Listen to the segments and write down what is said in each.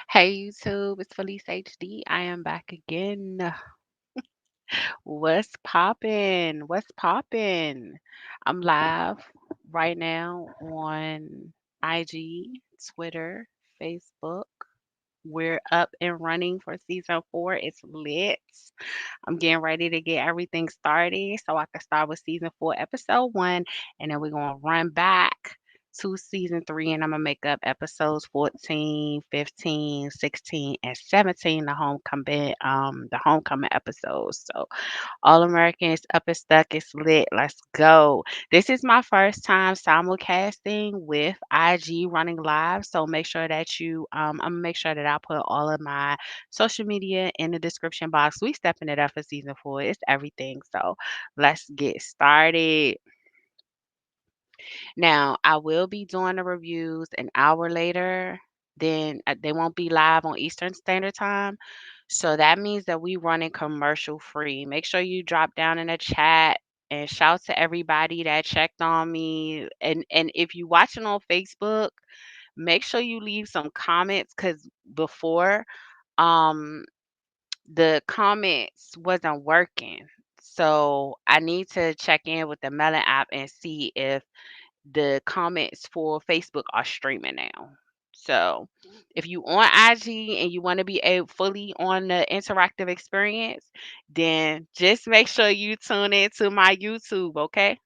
Hey YouTube, it's Felice HD. I am back again. What's poppin'? What's poppin'? I'm live right now on IG, Twitter, Facebook. We're up and running for season 4. It's lit. I'm getting ready to get everything started so I can start with season 4, episode 1, and then we're going to run back to season 3 and I'm going to make up episodes 14, 15, 16, and 17 the homecoming episodes. So all Americans up and stuck. It's lit. Let's go. This is my first time simulcasting with IG running live. So make sure that I'm gonna make sure that I put all of my social media in the description box. We stepping it up for season 4. It's everything. So let's get started. Now, I will be doing the reviews an hour later. Then they won't be live on Eastern Standard Time. So that means that we running commercial free. Make sure you drop down in the chat and shout to everybody that checked on me. And if you watching on Facebook, make sure you leave some comments because before um the comments wasn't working. So I need to check in with the Melon app and see if the comments for Facebook are streaming now. So if you on IG and you want to be fully on the interactive experience, then just make sure you tune in to my YouTube, okay?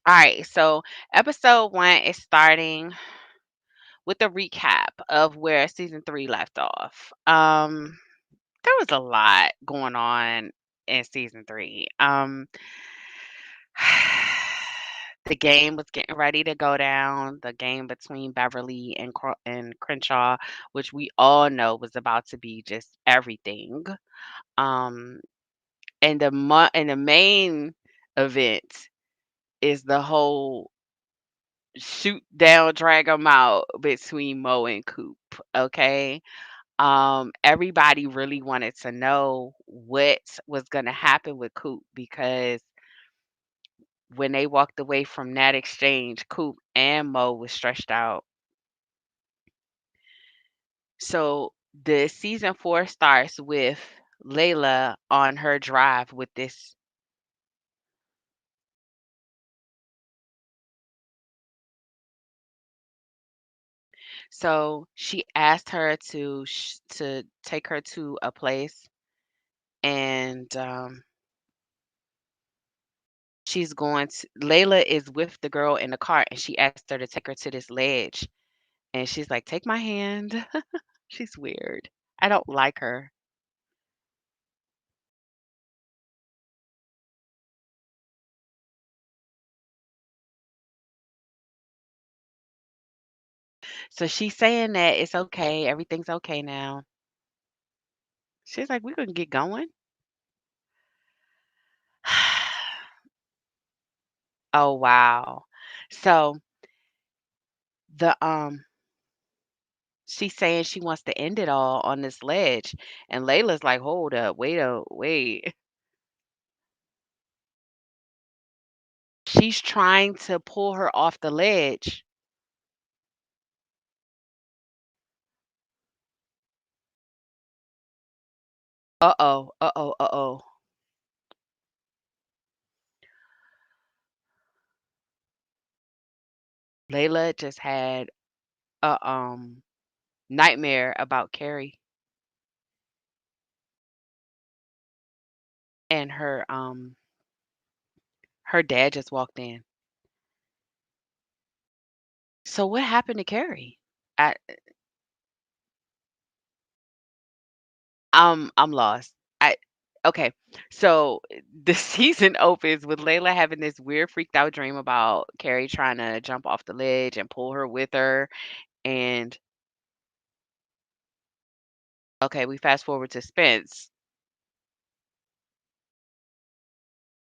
All right, so episode 1 is starting with a recap of where season 3 left off. There was a lot going on in season 3. The game was getting ready to go down, the game between Beverly and Crenshaw, which we all know was about to be just everything. Um, and the main event is the whole shoot down, drag 'em out between Mo and Coop. Okay. Everybody really wanted to know what was gonna happen with Coop because when they walked away from that exchange, Coop and Mo was stretched out. So the season 4 starts with Layla on her drive with this. So she asked her to take her to a place, and she's going to. Layla is with the girl in the car, and she asked her to take her to this ledge, and she's like, "Take my hand." She's weird. I don't like her. So she's saying that it's okay, everything's okay now. She's like, "We can get going." Oh, wow. So the she's saying she wants to end it all on this ledge, and Layla's like, "Hold up, wait." She's trying to pull her off the ledge. Uh-oh, uh-oh, uh-oh. Layla just had a nightmare about Carrie, and her dad just walked in. So what happened to Carrie? I I'm lost. I Okay. So the season opens with Layla having this weird freaked out dream about Carrie trying to jump off the ledge and pull her with her. And okay, we fast forward to Spence.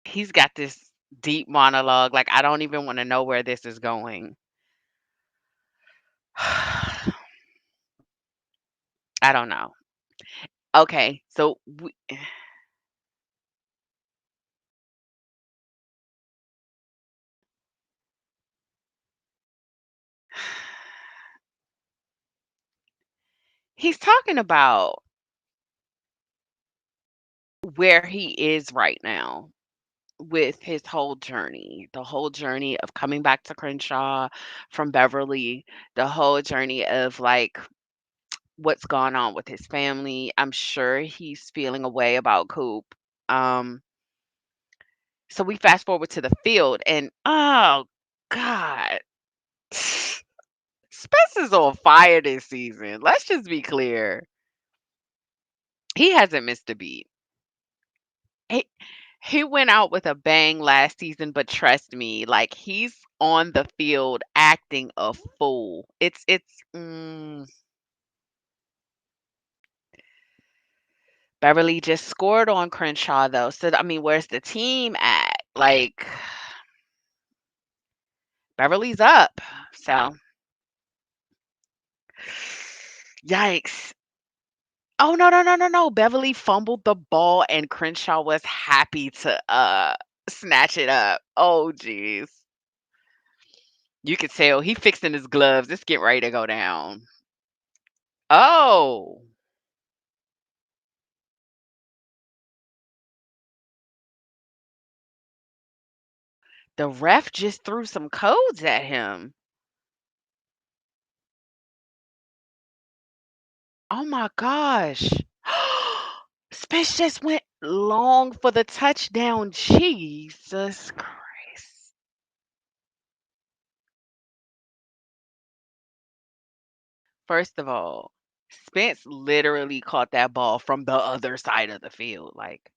He's got this deep monologue. Like I don't even want to know where this is going. I don't know. Okay, so He's talking about where he is right now with his whole journey, the whole journey of coming back to Crenshaw from Beverly, the whole journey of like what's gone on with his family. I'm sure he's feeling a way about Coop. Um, so we fast forward to the field and oh God. Spence is on fire this season. Let's just be clear. He hasn't missed a beat. He he went out with a bang last season, but trust me, like he's on the field acting a fool. Beverly just scored on Crenshaw though. So I mean, where's the team at? Like Beverly's up. So yikes. Oh no, no, no, no, no. Beverly fumbled the ball and Crenshaw was happy to snatch it up. Oh jeez. You could tell he fixing his gloves. It's getting ready to go down. Oh. The ref just threw some codes at him. Oh my gosh. Spence just went long for the touchdown. Jesus Christ. First of all, Spence literally caught that ball from the other side of the field. Like,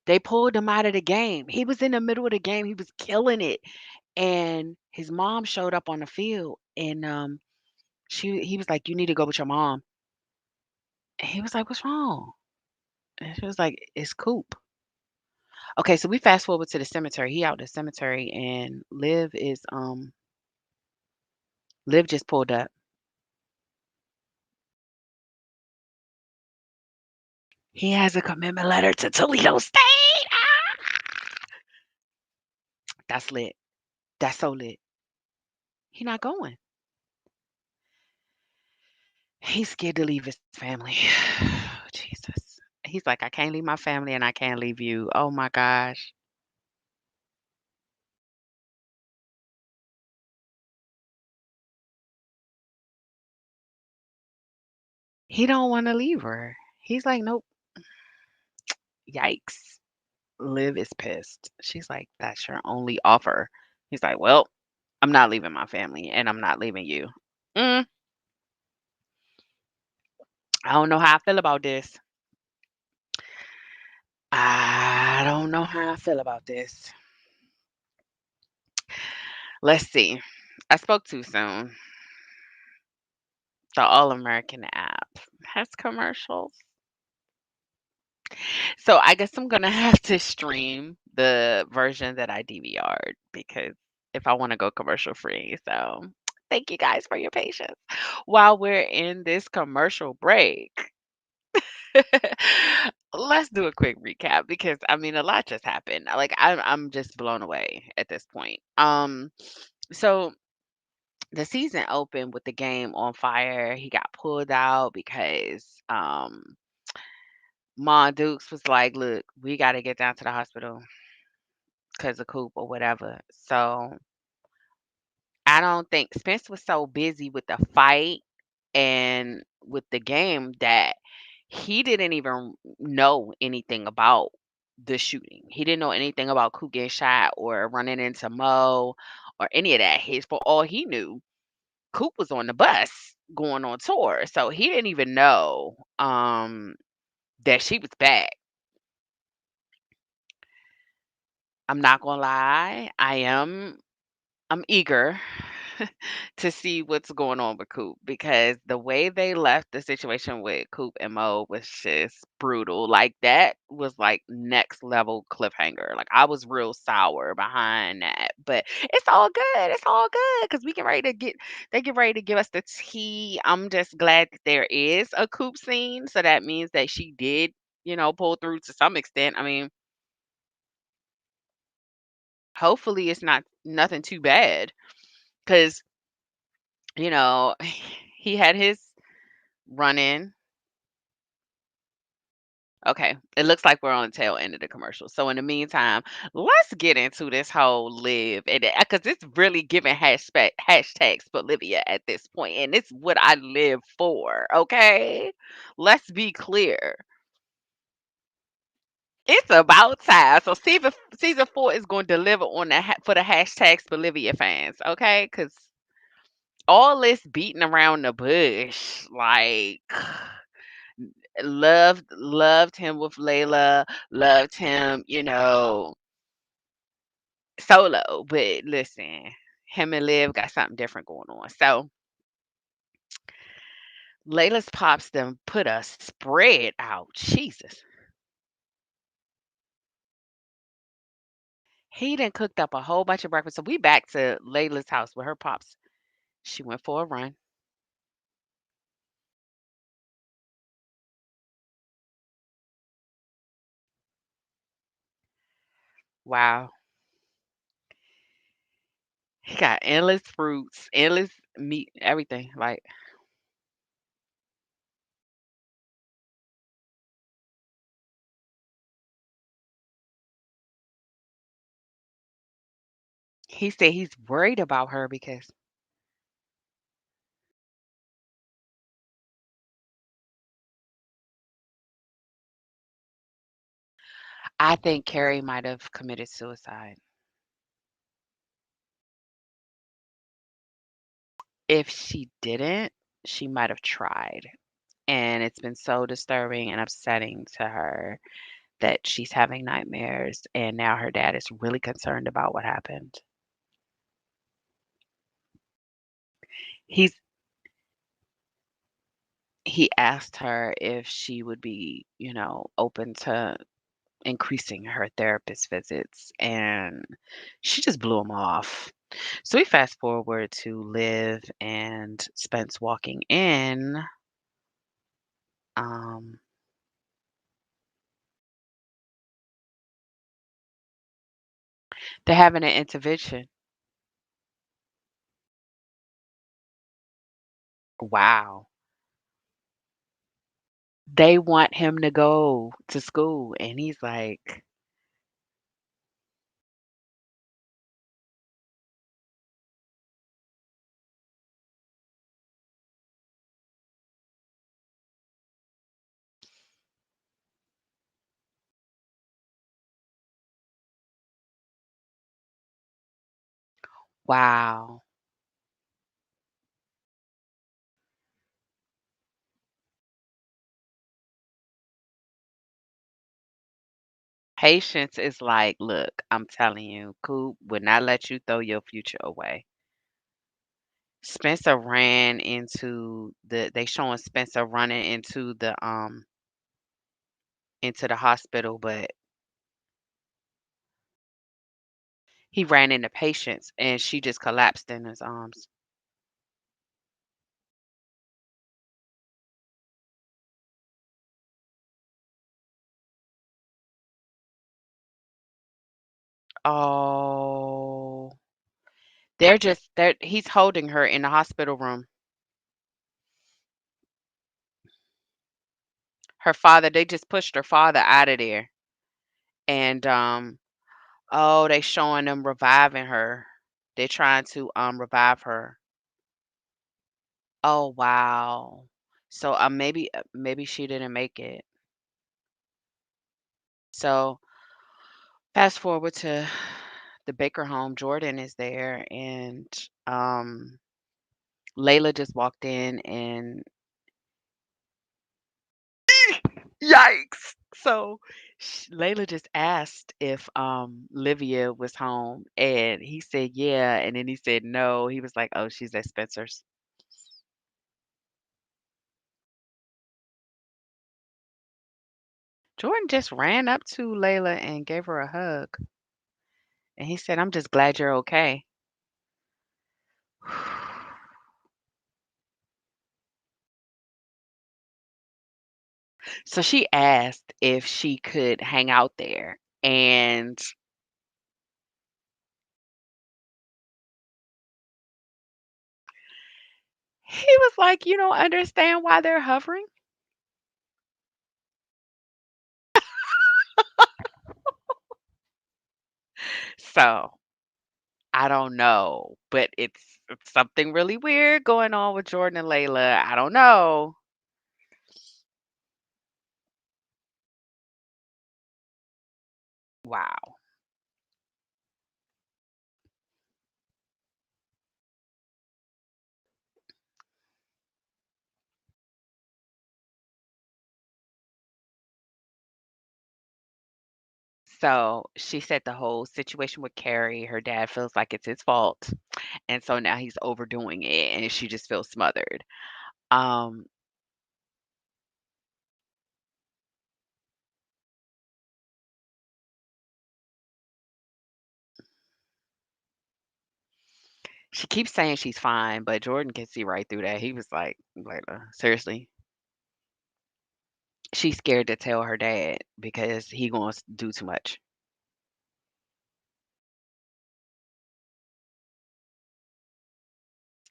they pulled him out of the game. He was in the middle of the game. He was killing it. And his mom showed up on the field and he was like, "You need to go with your mom." And he was like, "What's wrong?" And she was like, "It's Coop." Okay, so we fast forward to the cemetery. He out the cemetery and Liv just pulled up. He has a commitment letter to Toledo State. Ah! That's lit. That's so lit. He not going. He's scared to leave his family. Jesus. He's like, I can't leave my family and I can't leave you. Oh my gosh. He don't want to leave her. He's like, nope. Yikes. Liv is pissed. She's like, that's your only offer. He's like, well, I'm not leaving my family and I'm not leaving you. Mm, I don't know how I feel about this. I don't know how I feel about this. Let's see. I spoke too soon. The All American app has commercials. So I guess I'm gonna have to stream the version that I DVR'd because if I want to go commercial free. So thank you guys for your patience. While we're in this commercial break, let's do a quick recap because I mean a lot just happened. Like I'm just blown away at this point. So the season opened with the game on fire. He got pulled out because Ma Dukes was like, "Look, we got to get down to the hospital because of Coop or whatever." So I don't think Spence was so busy with the fight and with the game that he didn't even know anything about the shooting. He didn't know anything about Coop getting shot or running into Mo or any of that. His for all he knew, Coop was on the bus going on tour. So he didn't even know that she was back. I'm not gonna lie. I'm eager. to see what's going on with Coop because the way they left the situation with Coop and Mo was just brutal. Like that was like next level cliffhanger. Like I was real sour behind that, but it's all good. It's all good because we get ready to get they get ready to give us the tea. I'm just glad that there is a Coop scene, so that means that she did, pull through to some extent. I mean, hopefully it's not nothing too bad because you know he had his run in. Okay, it looks like we're on the tail end of the commercial. So in the meantime, let's get into this whole live and because it's really giving hashtags for Livia at this point, and it's what I live for. Okay, let's be clear. It's about time. So season 4 is going to deliver on for the hashtags for Livia fans. Okay, because all this beating around the bush, like loved him with Layla, loved him, solo. But listen, him and Liv got something different going on. So Layla's pops them put a spread out. Jesus. He done cooked up a whole bunch of breakfast. So we back to Layla's house with her pops. She went for a run. Wow. He got endless fruits, endless meat, everything. Like he said he's worried about her because I think Carrie might have committed suicide. If she didn't, she might have tried. And it's been so disturbing and upsetting to her that she's having nightmares, and now her dad is really concerned about what happened. He's he asked her if she would be, open to increasing her therapist visits, and she just blew him off. So we fast forward to Liv and Spence walking in. Um, they're having an intervention. Wow. They want him to go to school, and he's like, wow. Patience is like, look, I'm telling you, Coop would not let you throw your future away. Spencer ran into they showing Spencer running into the hospital, but he ran into Patience and she just collapsed in his arms. Oh, they're he's holding her in the hospital room. Her father, they just pushed her father out of there. And oh, they showing them reviving her. They're trying to revive her. Oh, wow. So, maybe she didn't make it. So, fast forward to the Baker home, Jordan is there, and, um, Layla just walked in and yikes! So, Layla just asked if Livia was home, and he said yeah, and then he said no. He was like, "Oh, she's at Spencer's." Jordan just ran up to Layla and gave her a hug, and he said, "I'm just glad you're okay." So she asked if she could hang out there, and he was like, "You don't understand why they're hovering?" So, I don't know, but it's something really weird going on with Jordan and Layla. I don't know. Wow. So, she said the whole situation with Carrie, her dad feels like it's his fault, and so now he's overdoing it, and she just feels smothered. Um, she keeps saying she's fine, but Jordan can see right through that. He was like, "Layla, seriously?" She's scared to tell her dad because he gonna do too much.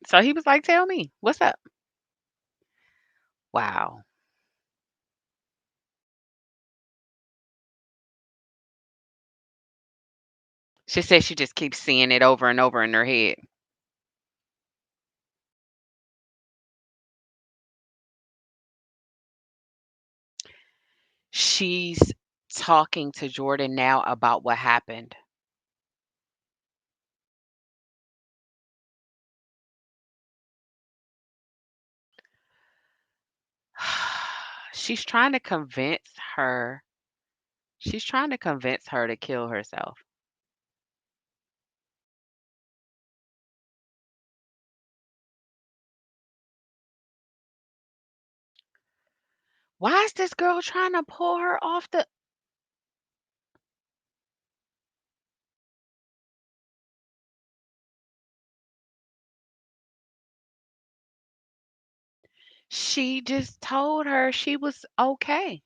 So he was like, "Tell me, what's up?" Wow. She said she just keeps seeing it over and over in her head. She's talking to Jordan now about what happened. She's trying to convince her she's trying to convince her to kill herself. Why is this girl trying to pull her off the She just told her she was okay.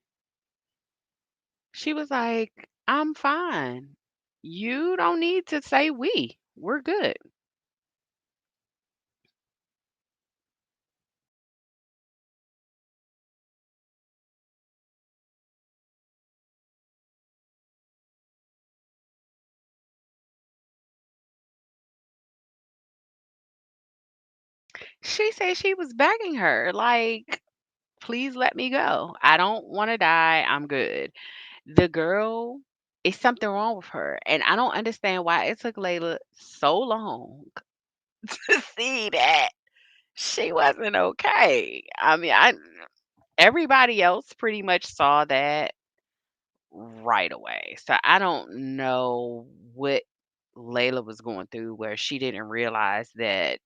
She was like, "I'm fine. You don't need to say we. We're good." She said she was begging her, like, "Please let me go. I don't wanna die. I'm good." The girl is something wrong with her, and I don't understand why it took Layla so long to see that she wasn't okay. I mean, I everybody else pretty much saw that right away. So I don't know what Layla was going through where she didn't realize that.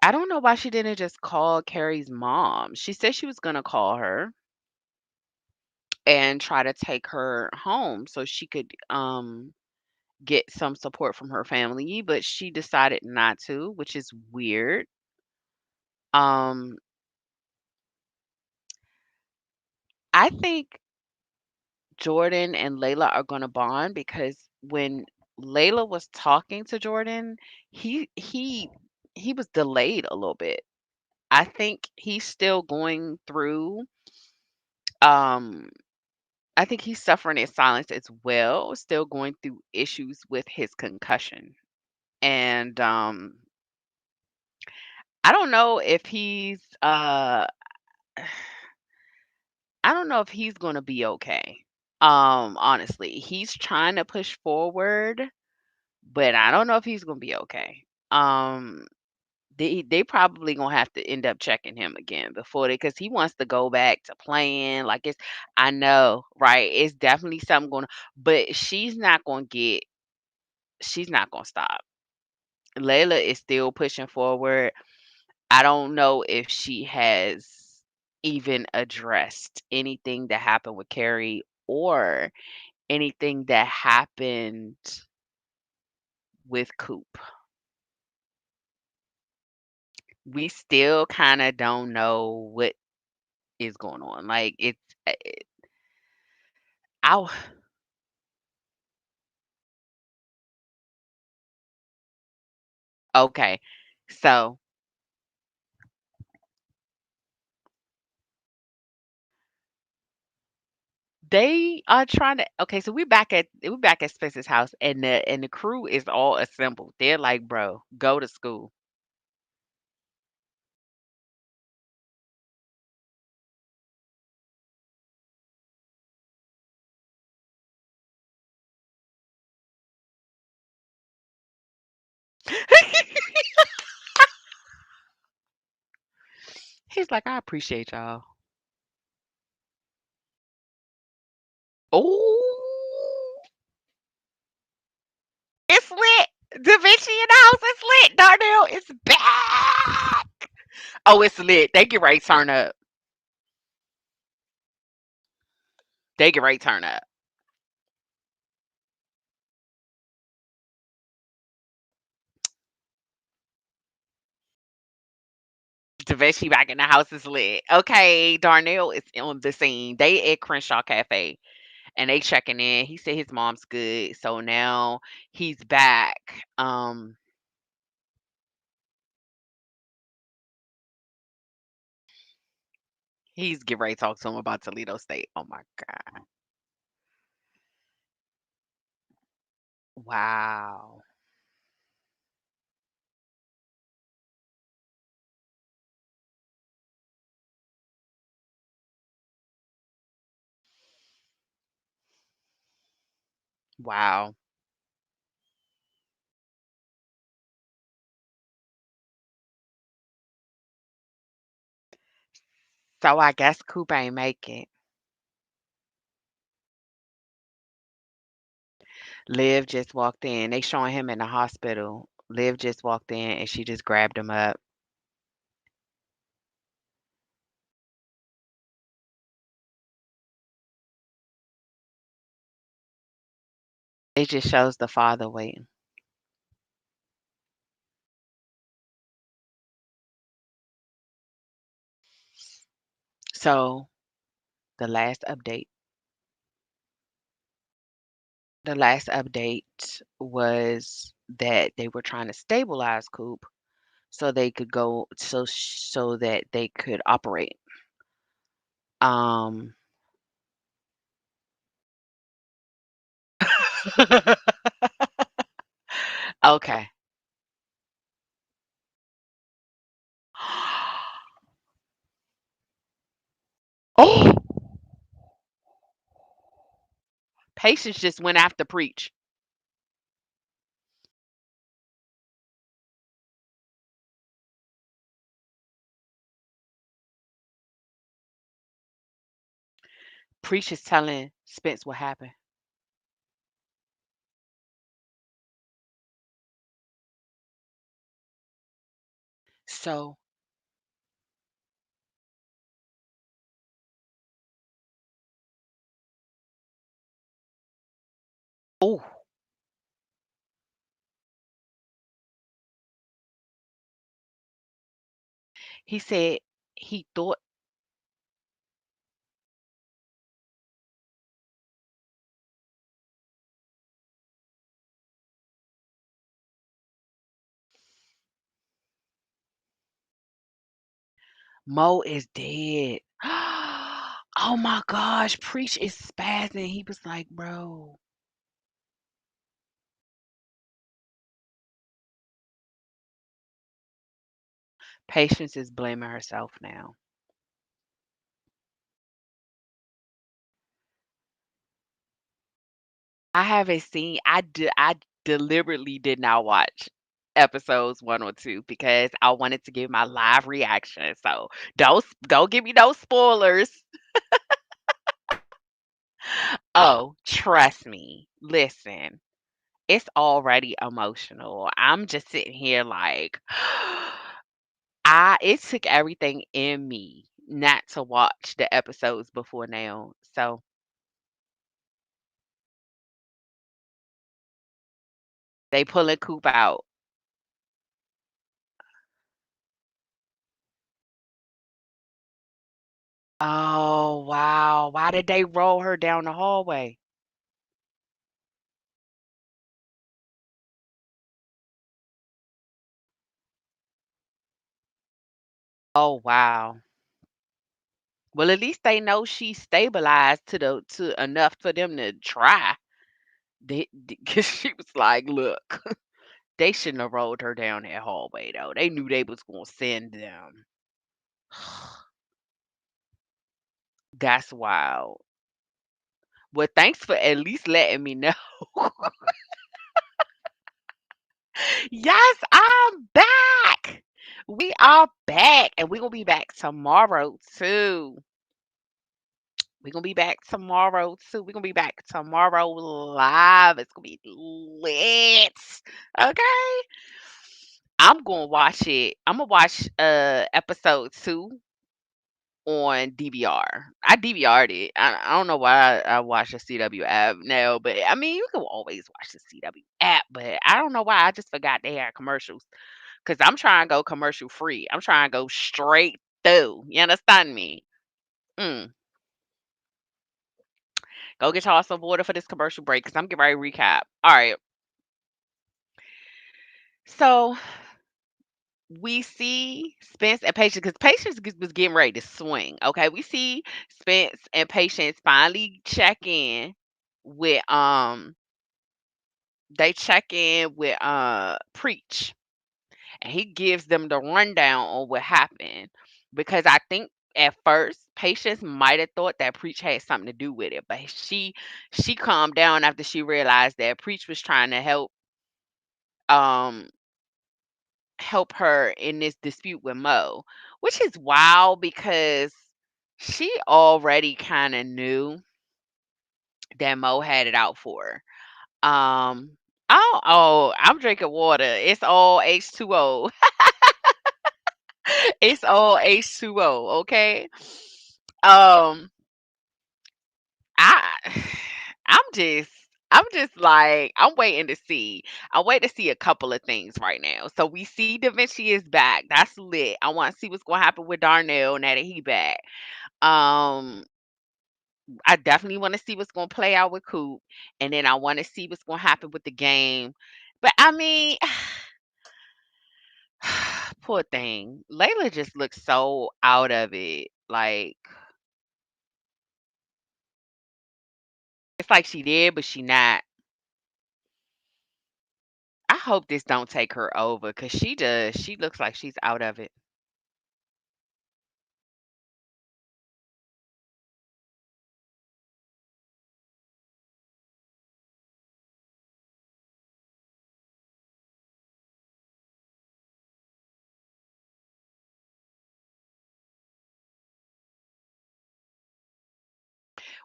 I don't know why she didn't just call Carrie's mom. She said she was gonna call her and try to take her home so she could get some support from her family, but she decided not to, which is weird. Um I think Jordan and Layla are gonna bond because when Layla was talking to Jordan, he he he was delayed a little bit. I think he's still going through um I think he's suffering in silence as well, still going through issues with his concussion. And I don't know if he's I don't know if he's going to be okay. Honestly, he's trying to push forward, but I don't know if he's going to be okay. Um they probably gonna have to end up checking him again before they, because he wants to go back to playing. Like it's, I know, right? It's definitely something going, but she's not gonna stop. Layla is still pushing forward. I don't know if she has even addressed anything that happened with Carrie or anything that happened with Coop. We still kind of don't know what is going on. Like I okay. So they are trying to, okay, so we're back at Spencer's house, and the crew is all assembled. They're like, "Bro, go to school." He's like, "I appreciate y'all." Oh, it's lit. Da Vinci in the house is lit. Darnell is back. Oh, it's lit. They get ready to turn up. They get ready to turn up. Da Vinci back in the house is lit. Okay, Darnell is on the scene. They at Crenshaw Cafe and they checking in. He said his mom's good, so now he's back. He's getting ready to talk to him about Toledo State. Oh my god! Wow! Wow! So I guess Coop ain't make it. Liv just walked in. They showing him in the hospital. Liv just walked in and she just grabbed him up. It just shows the father waiting. So the last update, the last update was that they were trying to stabilize Coop so they could go so that they could operate. Um okay. Oh, Patience just went after Preach. Preach is telling Spence what happened. So, oh, he said he thought Mo is dead. Oh my gosh, Preach is spazzing. He was like, bro, Patience is blaming herself now. I haven't seen, I deliberately did not watch. episodes 1 or 2 because I wanted to give my live reaction. So don't give me no spoilers. Oh, trust me. Listen, it's already emotional. I'm just sitting here like I it took everything in me not to watch the episodes before now. So they pulling Coop out. Oh, wow. Why did they roll her down the hallway? Oh, wow. Well, at least they know she's stabilized to enough for them to try. Because she was like, "Look, they shouldn't have rolled her down that hallway though. They knew they was gonna send them." That's wild. Well, thanks for at least letting me know. Yes, I'm back. We are back, and we're gonna be back tomorrow too. We're gonna be back tomorrow too. We're gonna be back tomorrow live. It's gonna be lit. Okay. I'm gonna watch it. I'm gonna watch episode 2 on DVR. I DVR'd it. I don't know why I watch the CW app now, but I mean you can always watch the CW app, but I don't know why I just forgot they had commercials. Cause I'm trying to go commercial free. I'm trying to go straight through. You understand me? Mm. Go get y'all some water for this commercial break because I'm getting ready to recap. All right. So we see Spence and Patience because was getting ready to swing. Okay. We see Spence and Patience finally check in with they check in with Preach, and he gives them the rundown on what happened because I think at first Patience might have thought that Preach had something to do with it, but she calmed down after she realized that Preach was trying to um help her in this dispute with Mo, which is wild because she already kind of knew that Mo had it out for her. Oh, I'm drinking water. It's all H2O. It's all H2O, okay? Um, I I'm just I'm waiting to see. I'm waiting to see a couple of things right now. So we see Da Vinci is back. That's lit. I want to see what's gonna happen with Darnell now that he back. Um, I definitely want to see what's gonna play out with Coop, and then I want to see what's gonna happen with the game. But I mean, poor thing. Layla just looks so out of it. Like it's like she did, but she not. I hope this don't take her over, cause she does. She looks like she's out of it.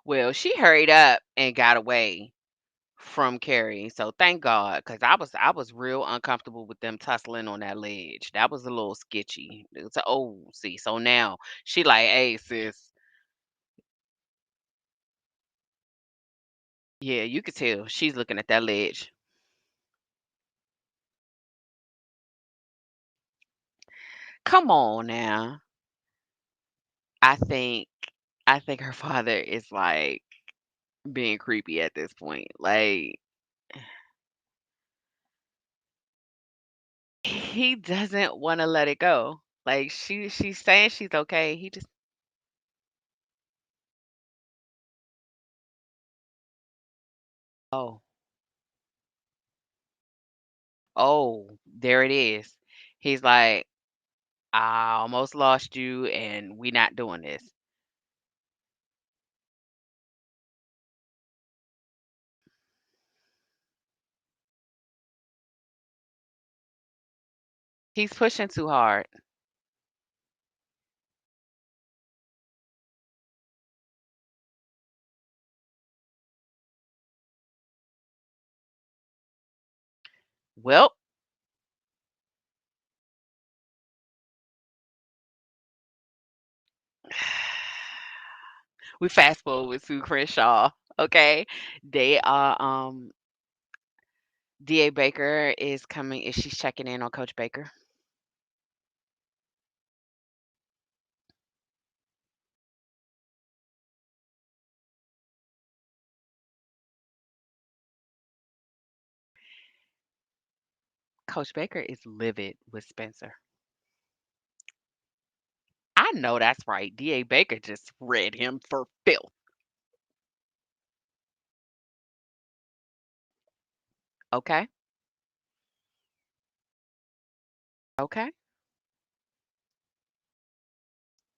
Well, she hurried up and got away from Carrie, so thank God, cause I was real uncomfortable with them tussling on that ledge. That was a little sketchy. It's a oh, see, so now she like, "Hey, sis." Yeah, you could tell she's looking at that ledge. Come on now. I think I think her father is like being creepy at this point. Like he doesn't wanna let it go. Like, she's saying she's okay, he just oh, oh, there it is. He's like, "I almost lost you, and we not doing this." He's pushing too hard. Well, we fast forward to Crenshaw. Okay, they are. Da Baker is coming. Is she's checking in on Coach Baker? Coach Baker is livid with Spencer. I know that's right. Da Baker just read him for filth. Okay, okay.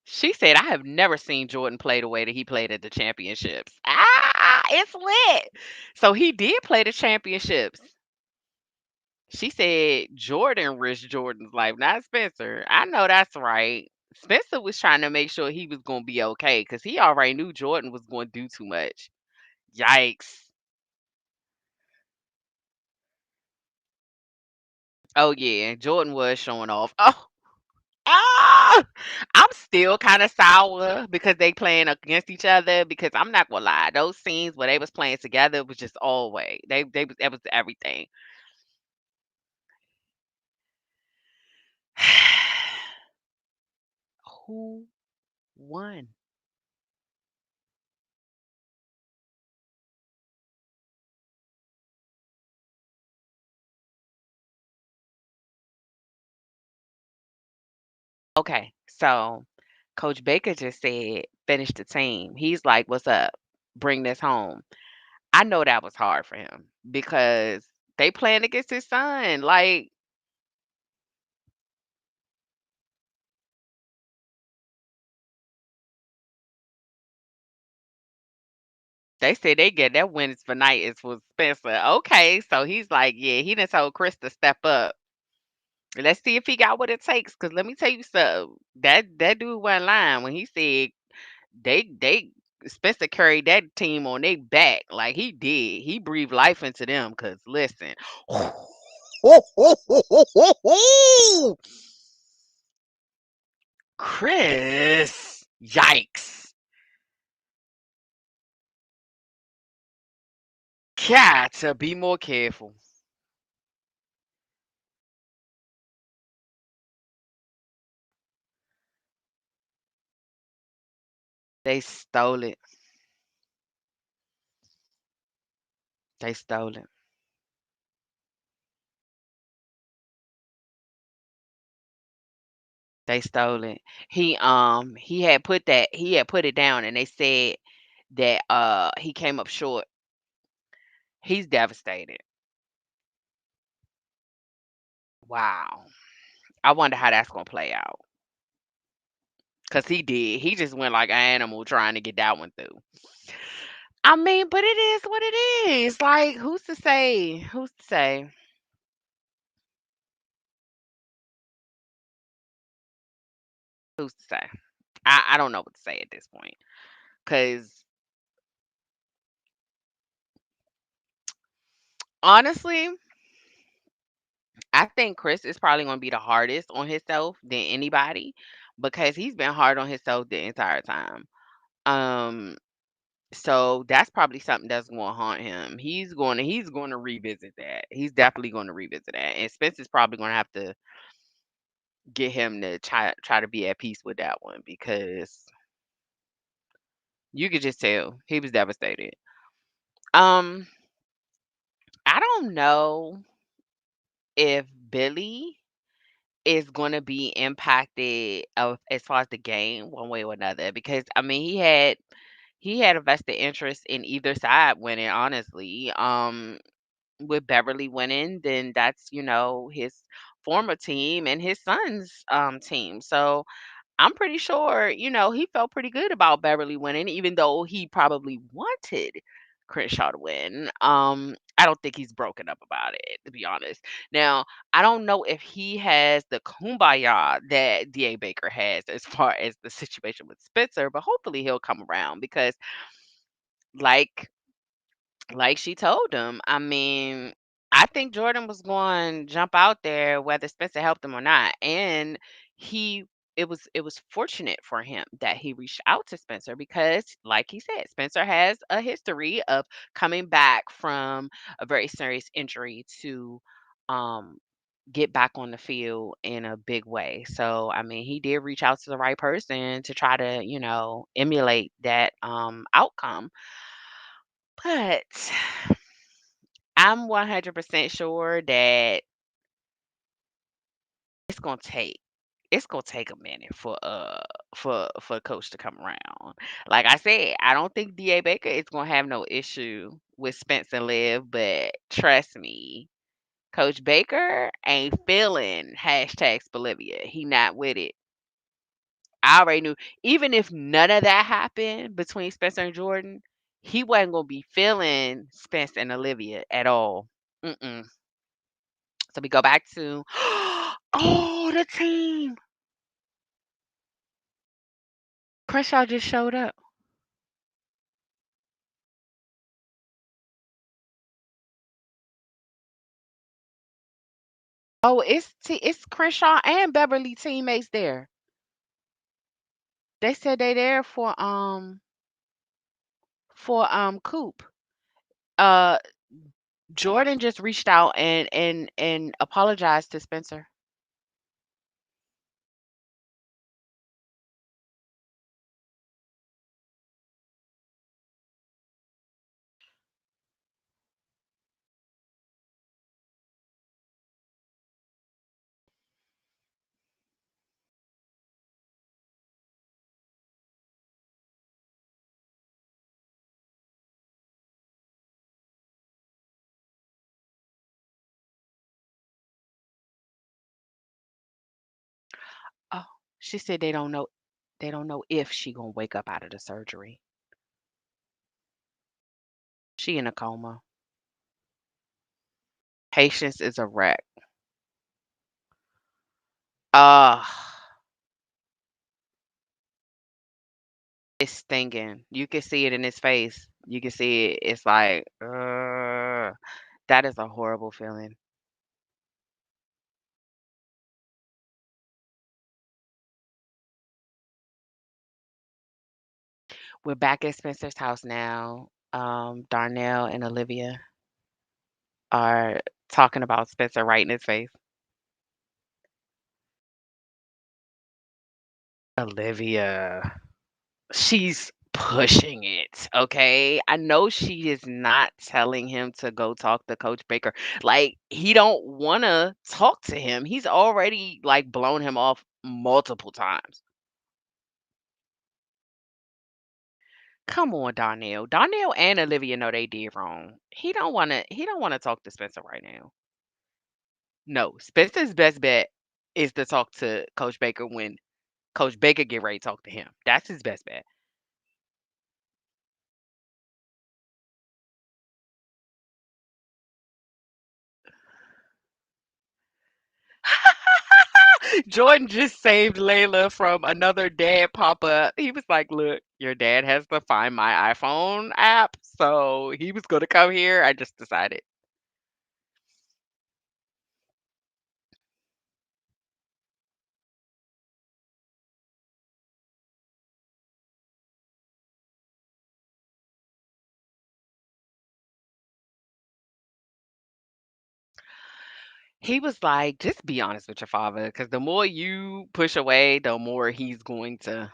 She said, "I have never seen Jordan play the way that he played at the championships." Ah, it's lit. So he did play the championships. She said Jordan risked Jordan's life, not Spencer. I know that's right. Spencer was trying to make sure he was gonna be okay because he already knew Jordan was going to do too much. Yikes. Oh yeah, Jordan was showing off. Oh, ah! I'm still kind of sour because they playing against each other. Because I'm not gonna lie, those scenes where they was playing together was just always they was that was everything. Who won? Okay, so Coach Baker just said, "Finish the team." He's like, "What's up? Bring this home." I know that was hard for him because they playing against his son. Like they said, they get that win is for night is for Spencer. Okay, so he's like, yeah, he done told Chris to step up. Let's see if he got what it takes. Cause let me tell you something. That dude wasn't lying when he said they Spencer carried that team on their back like he did. He breathed life into them. Cause listen, Chris, yikes! Got to be more careful. They stole it. They stole it. They stole it. He had put it down and they said that he came up short. He's devastated. Wow. I wonder how that's gonna play out. Cause he did. He just went like an animal trying to get that one through. I mean, but it is what it is. Like, who's to say? Who's to say? Who's to say? I don't know what to say at this point. Cause honestly, I think Chris is probably gonna be the hardest on himself than anybody because he's been hard on himself the entire time. Um, so that's probably something that's gonna haunt him. He's gonna revisit that. He's definitely gonna revisit that. And Spencer's probably gonna have to get him to try to be at peace with that one because you could just tell he was devastated. Um, I don't know if Billy is gonna be impacted of as far as the game one way or another because I mean he had a vested interest in either side winning, honestly. With Beverly winning, then that's, his former team and his son's team. So I'm pretty sure, he felt pretty good about Beverly winning, even though he probably wanted Crenshaw to win. I don't think he's broken up about it, to be honest. Now, I don't know if he has the kumbaya that DA Baker has as far as the situation with Spencer, but hopefully he'll come around because like like she told him, I mean, I think Jordan was going to jump out there whether Spencer helped him or not. And he it was fortunate for him that he reached out to Spencer because like he said, Spencer has a history of coming back from a very serious injury to um get back on the field in a big way. So, I mean, he did reach out to the right person to try to, emulate that outcome. But I'm 100% sure that it's gonna take it's gonna take a minute for coach to come around. Like I said, I don't think DA Baker is gonna have no issue with Spence and Liv, but trust me, Coach Baker ain't feeling hashtag Bolivia. He not with it. I already knew even if none of that happened between Spencer and Jordan, he wasn't gonna be feeling Spence and Olivia at all. Mm-mm. So we go back to oh, the team. Crenshaw just showed up. Oh, it's Crenshaw and Beverly teammates there. They said they there for Coop. Uh Jordan just reached out and apologized to Spencer. Oh, she said they don't know if she gonna wake up out of the surgery. She in a coma. Patience is a wreck. Uh it's stinging. You can see it in his face. You can see it. It's like, that is a horrible feeling. We're back at Spencer's house now. Darnell and Olivia are talking about Spencer right in his face. Olivia, she's pushing it, okay? I know she is not telling him to go talk to Coach Baker. Like, he don't wanna talk to him. He's already, like, blown him off multiple times. Come on, Darnell. Darnell and Olivia know they did wrong. He don't wanna talk to Spencer right now. No, Spencer's best bet is to talk to Coach Baker when Coach Baker get ready to talk to him. That's his best bet. Jordan just saved Layla from another dad pop-up. He was like, "Look, your dad has the Find My iPhone app, so he was gonna come here. I just decided." He was like, "Just be honest with your father, because the more you push away, the more he's going to."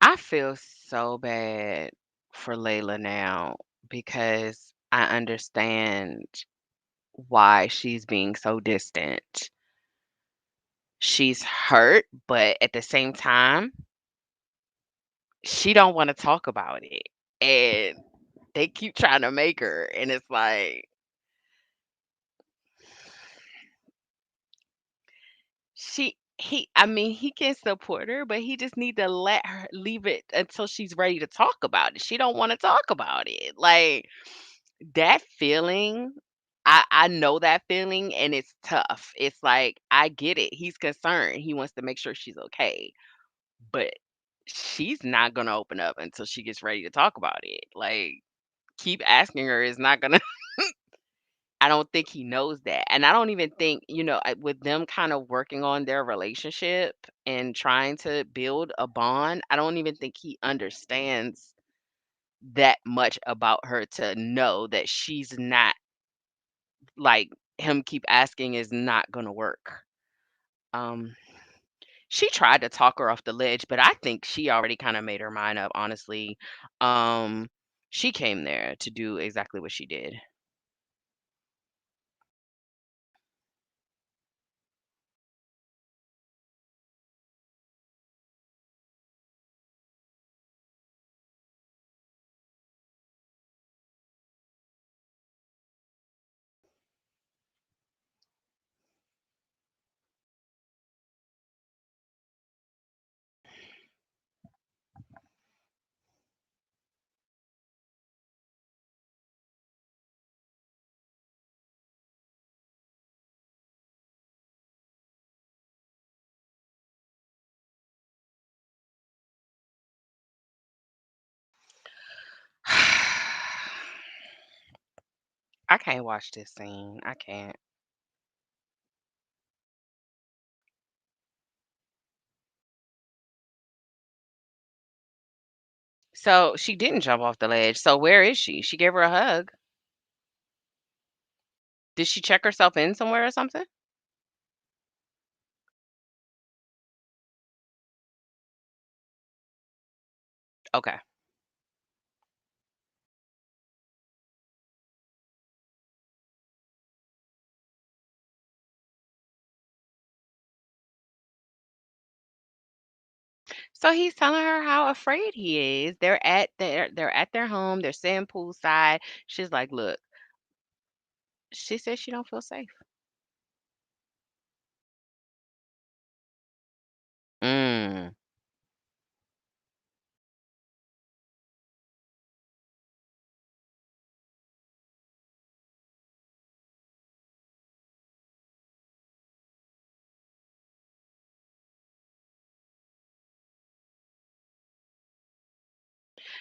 I feel so bad for Layla now because I understand why she's being so distant. She's hurt, but at the same time, she don't wanna talk about it, and they keep trying to make her, and it's like, I mean, he can support her, but he just need to let her leave it until she's ready to talk about it. She don't wanna talk about it. Like, that feeling, I know that feeling, and it's tough. It's like, I get it. He's concerned. He wants to make sure she's okay, but she's not gonna open up until she gets ready to talk about it. Like, keep asking her is not gonna I don't think he knows that, and I don't even think, with them kind of working on their relationship and trying to build a bond, I don't even think he understands that much about her to know that she's not like, him keep asking is not gonna work. Um, she tried to talk her off the ledge, but I think she already kinda made her mind up, honestly. Um, she came there to do exactly what she did. I can't watch this scene. I can't. So, she didn't jump off the ledge, so where is she? She gave her a hug. Did she check herself in somewhere or something? Okay. So he's telling her how afraid he is. They're at their home, they're sitting poolside. She's like, "Look," she says she don't feel safe. Mm.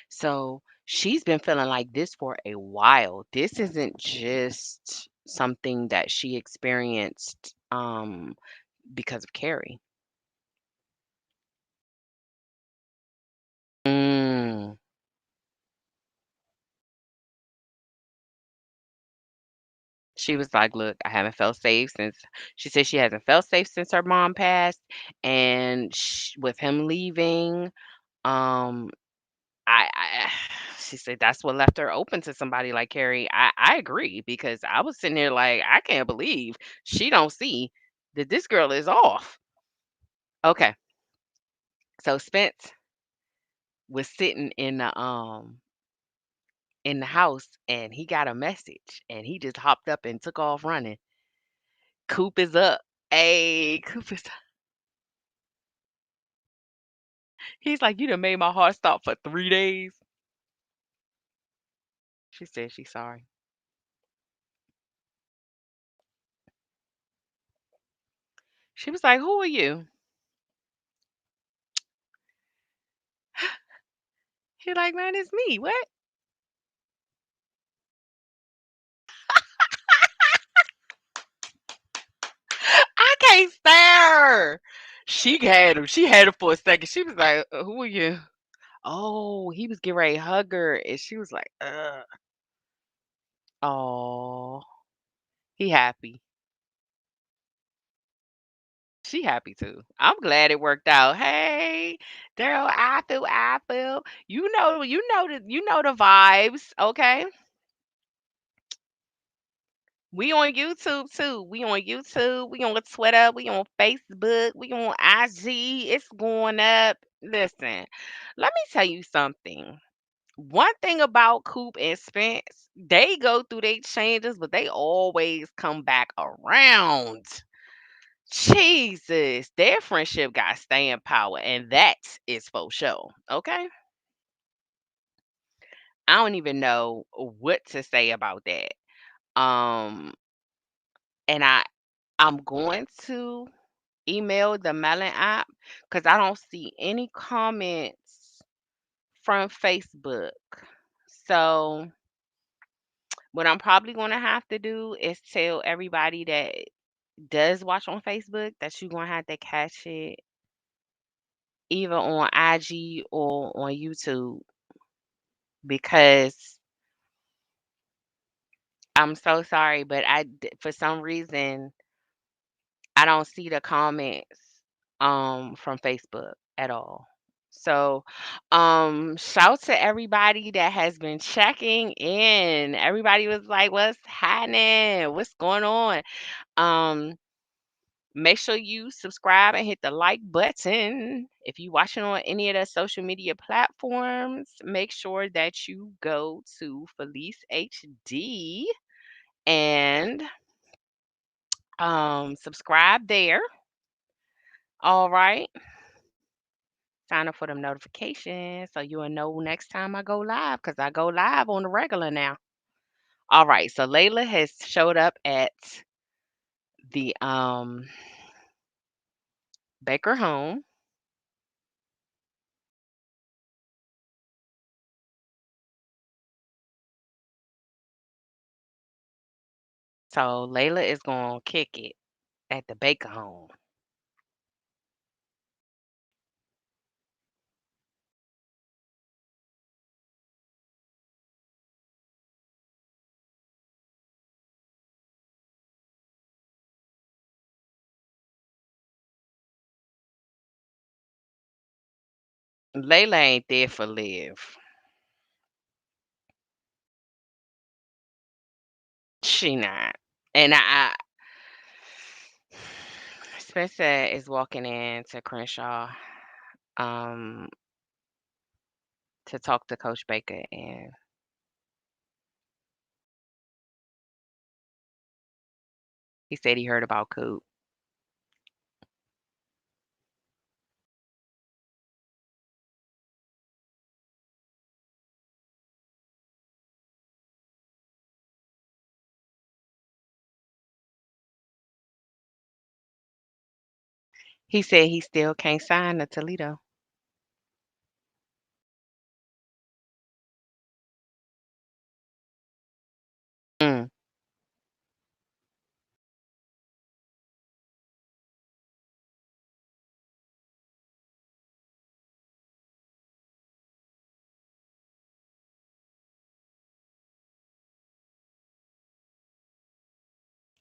So she's been feeling like this for a while. This isn't just something that she experienced because of Carrie. Mm. She was like, "Look, I haven't felt safe since." She said she hasn't felt safe since her mom passed, and with him leaving, um, I she said that's what left her open to somebody like Carrie. I agree because I was sitting there like, I can't believe she don't see that this girl is off. Okay, so Spence was sitting in the house and he got a message and he just hopped up and took off running. Coop is up. Hey, Coop is He's like, "You done made my heart stop for 3 days." She said she's sorry. She was like, "Who are you?" He like, "Man, it's me. What?" I can't stand her. She had him for a second. She was like, "Who are you?" Oh, he was getting ready to hug her, and she was like, "Ugh." Oh, he happy. She happy too. I'm glad it worked out. Hey, girl, I feel. You know the vibes, okay? We on YouTube too. We on YouTube. We on Twitter. We on Facebook. We on IG. It's going up. Listen, let me tell you something. One thing about Coop and Spence, they go through their changes, but they always come back around. Jesus, their friendship got staying power, and that is for sure. Okay, I don't even know what to say about that. Um, and I'm going to email the Melon app because I don't see any comments from Facebook. So what I'm probably going to have to do is tell everybody that does watch on Facebook that you're going to have to catch it either on IG or on YouTube because I'm so sorry, but for some reason I don't see the comments from Facebook at all. So shout to everybody that has been checking in. Everybody was like, "What's happening? What's going on?" Um Make sure you subscribe and hit the like button. If you're watching on any of the social media platforms, make sure that you go to Felice HD and subscribe there. All right. Sign up for them notifications so you'll know next time I go live because I go live on the regular now. All right. So Layla has showed up at the Baker home. So Layla is gonna kick it at the Baker home. Layla ain't there for Liv. She not. And Spencer is walking in to Crenshaw um to talk to Coach Baker and he said he heard about Coop. He said he still can't sign the Toledo. Mm.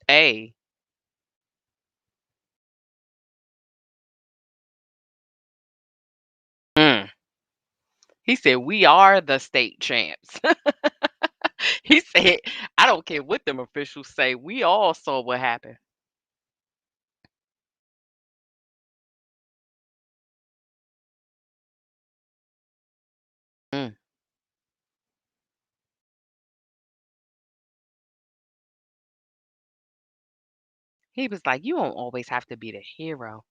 Hey. Mm. He said we are the state champs. He said, I don't care what them officials say. We all saw what happened. Mm. He was like, you don't always have to be the hero.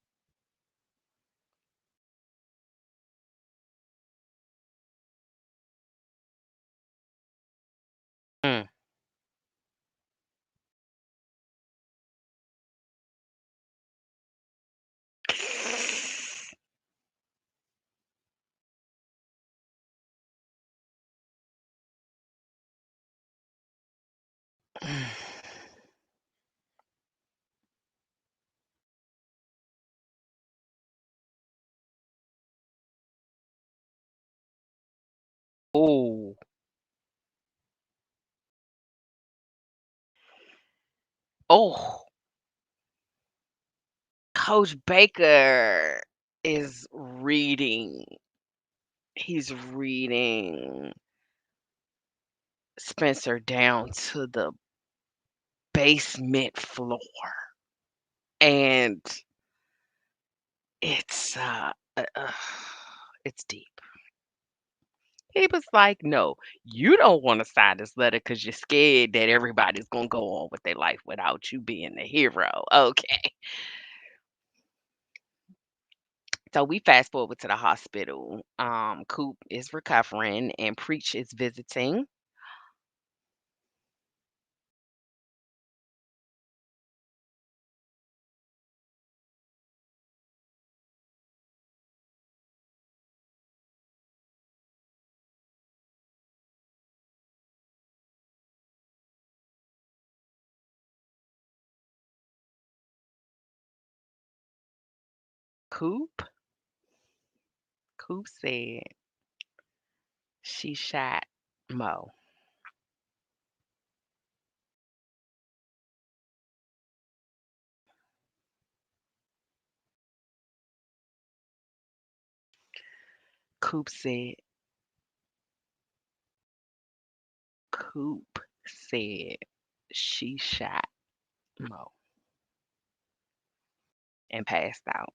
Mm. Oh, oh, Coach Baker is reading. He's reading Spencer down to the basement floor. And it's it's deep. He was like, "No, you don't want to sign this letter because you're scared that everybody's gonna go on with their life without you being the hero." Okay. So we fast forward to the hospital. Coop is recovering and Preach is visiting. Coop, Coop said she shot Mo. Coop said, Coop said she shot Mo and passed out.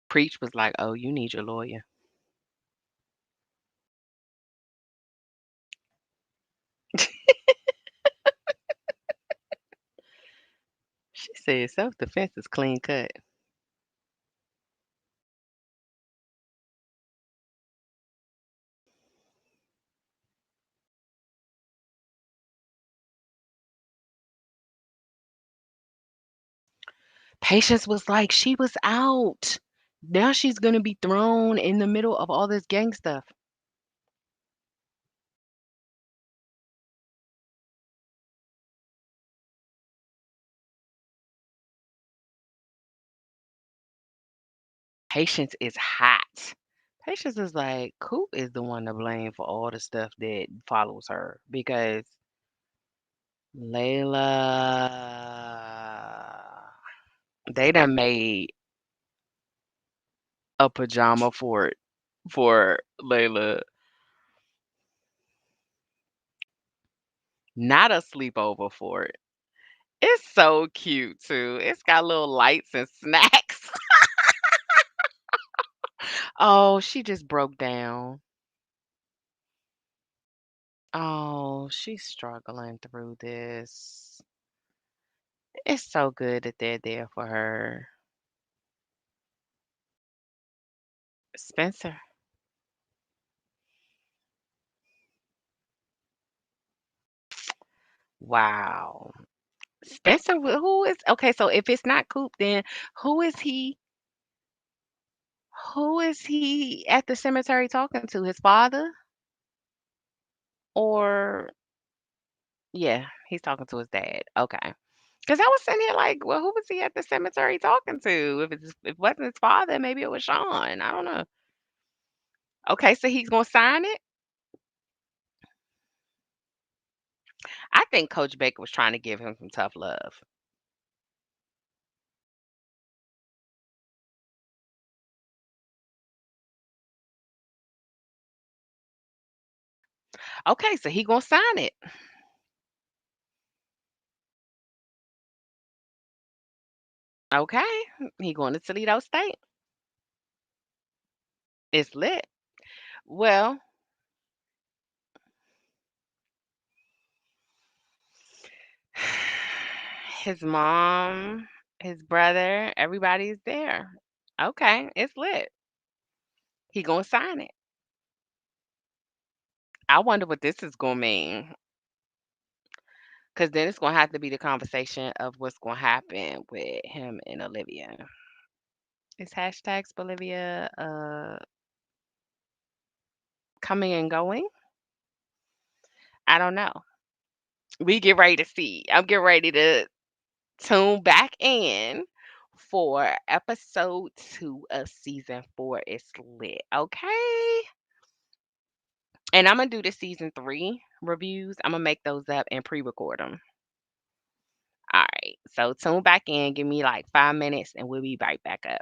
Preach was like, "Oh, you need your lawyer." She said self-defense is clean cut. Patience was like, "She was out. Now she's gonna be thrown in the middle of all this gang stuff." Patience is hot. Patience is like, Coop is the one to blame for all the stuff that follows her because Layla, they done made a pajama fort for Layla, not a sleepover fort. It's so cute too. It's got little lights and snacks. Oh, she just broke down. Oh, she's struggling through this. It's so good that they're there for her. Spencer. Wow. Spencer, who is okay? So if it's not Coop, then who is he? Who is he at the cemetery talking to? His father? Or yeah, he's talking to his dad. Okay. Because I was sitting here like, well, who was he at the cemetery talking to? If it wasn't his father, maybe it was Sean. I don't know. Okay, so he's gonna sign it. I think Coach Baker was trying to give him some tough love. Okay, so he gonna sign it. Okay, he going to Toledo State. It's lit. Well, his mom, his brother, everybody's there. Okay, it's lit. He gonna sign it. I wonder what this is gonna mean. Cause then it's gonna have to be the conversation of what's gonna happen with him and Olivia. Is hashtags Bolivia coming and going? I don't know. We get ready to see. I'm getting ready to tune back in for episode 2 of season 4. It's lit. Okay. And I'm gonna do the season 3 reviews. I'm gonna make those up and pre-record them. All right. right. So tune back in, give me like 5 minutes, and we'll be right back up.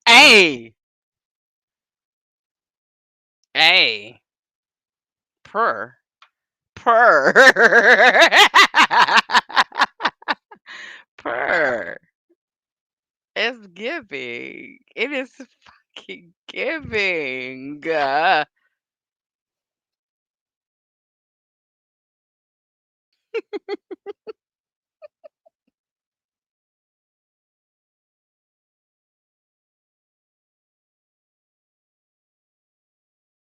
Hey, hey, purr, purr, purr. It's giving. It is fucking giving.